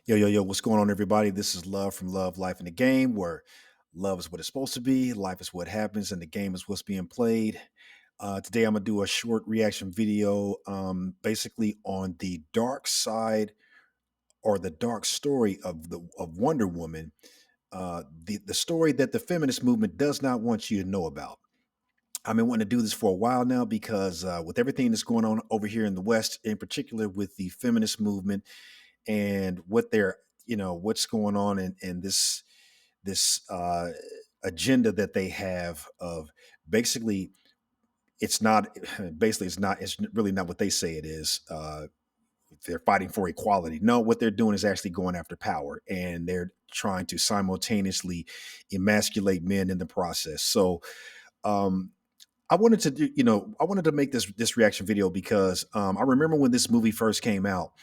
Yo, yo, yo, what's going on, everybody? This is Love from Love, Life in the Game, where love is what it's supposed to be, life is what happens, and the game is what's being played. Today, I'm going to do a short reaction video basically on the dark side or the dark story of Wonder Woman, the story that the feminist movement does not want you to know about. I've been wanting to do this for a while now because with everything that's going on over here in the West, in particular with the feminist movement, and what they're what's going on in this agenda that they have of basically it's not it's really not what they say it is. They're fighting for equality. No, what they're doing is actually going after power, and they're trying to simultaneously emasculate men in the process. So um I wanted to do, I wanted to make this reaction video because I remember when this movie first came out,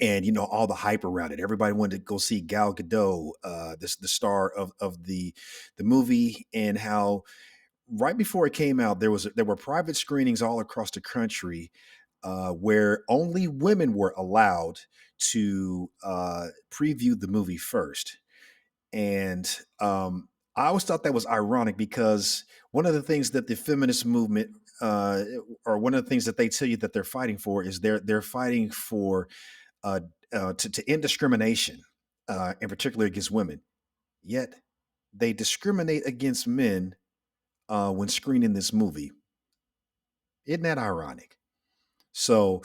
and all the hype around it. Everybody wanted to go see Gal Gadot, this the star of the movie, and how right before it came out, there were private screenings all across the country where only women were allowed to preview the movie first. And I always thought that was ironic because one of the things that the feminist movement or one of the things that they tell you that they're fighting for is they're fighting for uh, to end discrimination, in particular against women. Yet they discriminate against men when screening this movie. Isn't that ironic? So,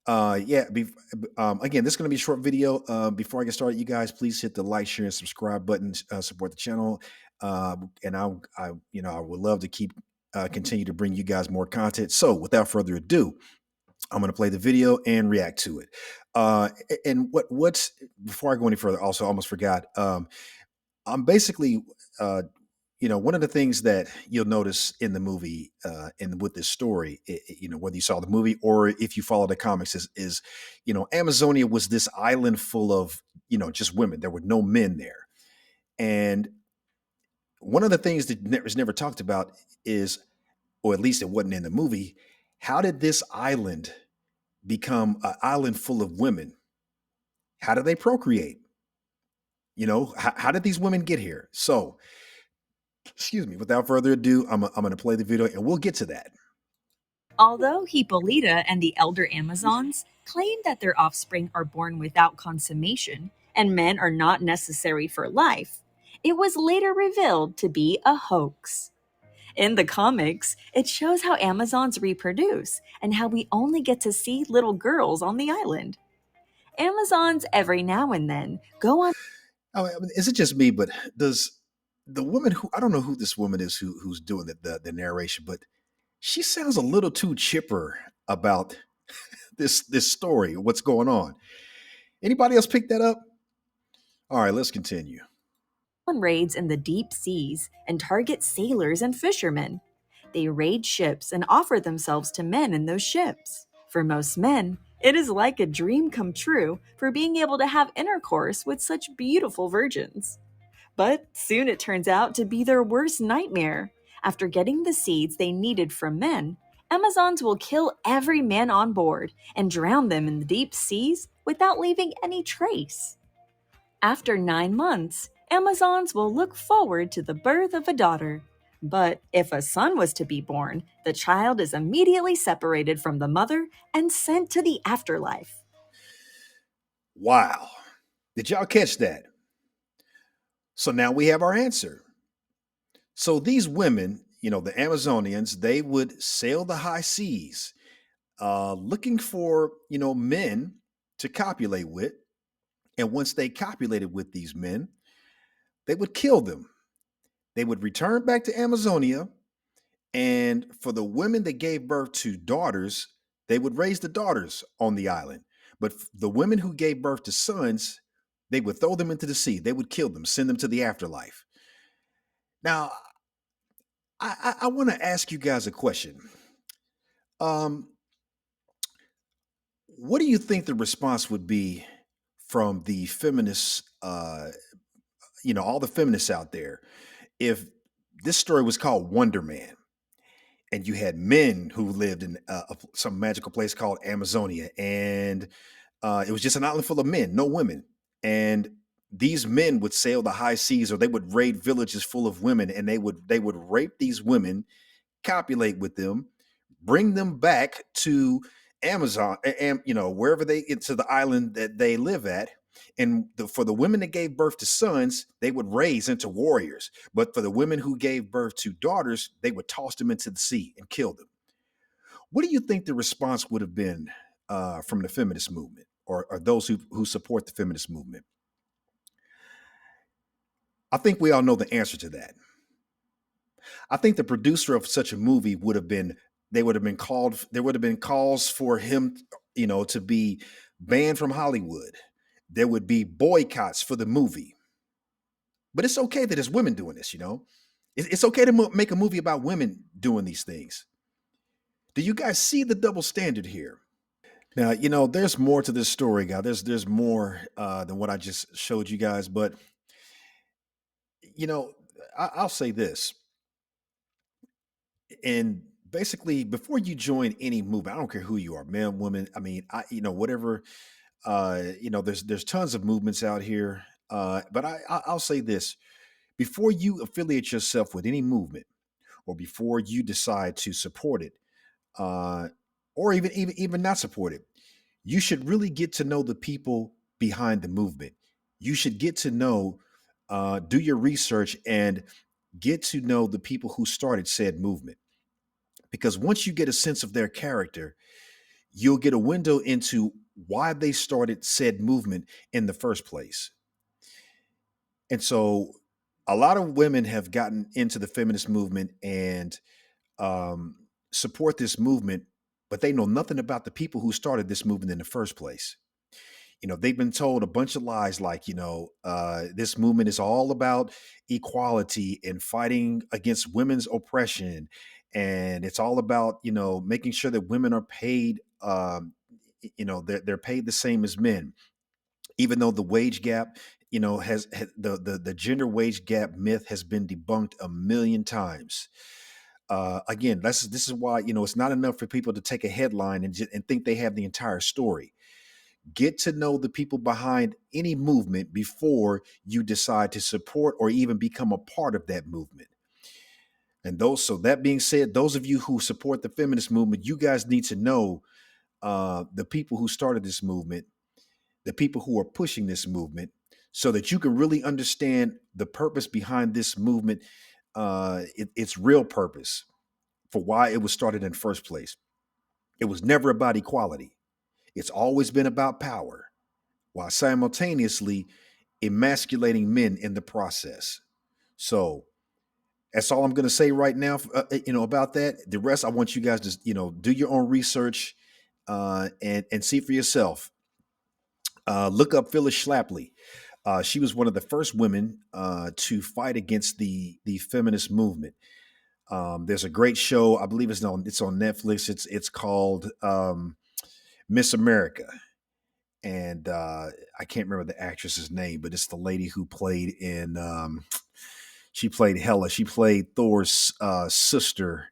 yeah. Again, this is going to be a short video. Before I get started, you guys, please hit the like, share, and subscribe buttons. Support the channel, and I would love to keep continue to bring you guys more content. So, without further ado, I'm going to play the video and react to it. And what's before I go any further, also I almost forgot. I'm basically, uh, one of the things that you'll notice in the movie and with this story, whether you saw the movie or if you follow the comics, is Amazonia was this island full of just women. There were no men there, and one of the things that was never talked about is, or at least it wasn't in the movie, how did this island become an island full of women? How do they procreate? How did these women get here? So, excuse me, without further ado, I'm going to play the video and we'll get to that. Although Hippolyta and the elder Amazons claim that their offspring are born without consummation and men are not necessary for life, it was later revealed to be a hoax. In the comics, it shows how Amazons reproduce and how we only get to see little girls on the island. Amazons every now and then go on. Oh, I mean, is it just me? But does the woman who I don't know who this woman is who's doing the narration, but she sounds a little too chipper about this story. What's going on? Anybody else pick that up? All right, let's continue. On raids in the deep seas and target sailors and fishermen. They raid ships and offer themselves to men in those ships. For most men, it is like a dream come true for being able to have intercourse with such beautiful virgins. But soon it turns out to be their worst nightmare. After getting the seeds they needed from men, Amazons will kill every man on board and drown them in the deep seas without leaving any trace. After 9 months, Amazons will look forward to the birth of a daughter. But if a son was to be born, the child is immediately separated from the mother and sent to the afterlife. Wow, did y'all catch that? So now we have our answer. So these women, the Amazonians, they would sail the high seas, looking for men to copulate with, and once they copulated with these men, they would kill them. They would return back to Amazonia, and for the women that gave birth to daughters, they would raise the daughters on the island. But the women who gave birth to sons, they would throw them into the sea. They would kill them, send them to the afterlife. Now, I want to ask you guys a question. Um, what do you think the response would be from the feminists? All the feminists out there, if this story was called Wonder Man, and you had men who lived in some magical place called Amazonia, and it was just an island full of men, no women. And these men would sail the high seas, or they would raid villages full of women, and they would rape these women, copulate with them, bring them back to Amazon, and wherever they get to the island that they live at. And for the women that gave birth to sons, they would raise into warriors. But for the women who gave birth to daughters, they would toss them into the sea and kill them. What do you think the response would have been from the feminist movement, or those who support the feminist movement? I think we all know the answer to that. I think the producer of such a movie would have been they would have been called there would have been calls for him, to be banned from Hollywood. There would be boycotts for the movie. But it's okay that it's women doing this. It's okay to make a movie about women doing these things. Do you guys see the double standard here? Now, there's more to this story, guy. There's more than what I just showed you guys, but you know, I'll say this. And basically, before you join any movement, I don't care who you are, man, woman. I mean, whatever. There's tons of movements out here. But I'll say this: before you affiliate yourself with any movement, or before you decide to support it, uh, or even not support it, you should really get to know the people behind the movement. You should get to know, do your research, and get to know the people who started said movement. Because once you get a sense of their character, you'll get a window into why they started said movement in the first place. And so a lot of women have gotten into the feminist movement and um, support this movement, but they know nothing about the people who started this movement in the first place. They've been told a bunch of lies like, this movement is all about equality and fighting against women's oppression. And it's all about, making sure that women are paid, they're paid the same as men, even though the wage gap, has the gender wage gap myth has been debunked a million times. Again, this is why, it's not enough for people to take a headline and think they have the entire story. Get to know the people behind any movement before you decide to support or even become a part of that movement. So that being said, those of you who support the feminist movement, you guys need to know the people who started this movement, the people who are pushing this movement, so that you can really understand the purpose behind this movement, its real purpose for why it was started in the first place. It was never about equality. It's always been about power, while simultaneously emasculating men in the process. So that's all I'm going to say right now. About that. The rest, I want you guys to do your own research and see for yourself. Look up Phyllis Schlafly. She was one of the first women to fight against the feminist movement. There's a great show. I believe it's on Netflix. It's called Miss America, and I can't remember the actress's name, but it's the lady who played in. She played Hela. She played Thor's sister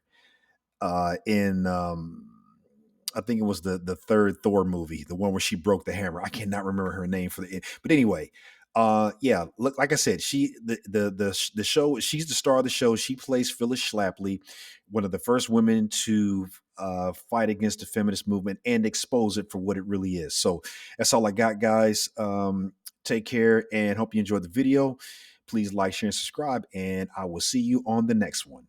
in. I think it was the third Thor movie, the one where she broke the hammer. I cannot remember her name but anyway, yeah. Look, like I said, the show. She's the star of the show. She plays Phyllis Schlafly, one of the first women to fight against the feminist movement and expose it for what it really is. So that's all I got, guys. Take care and hope you enjoyed the video. Please like, share, and subscribe, and I will see you on the next one.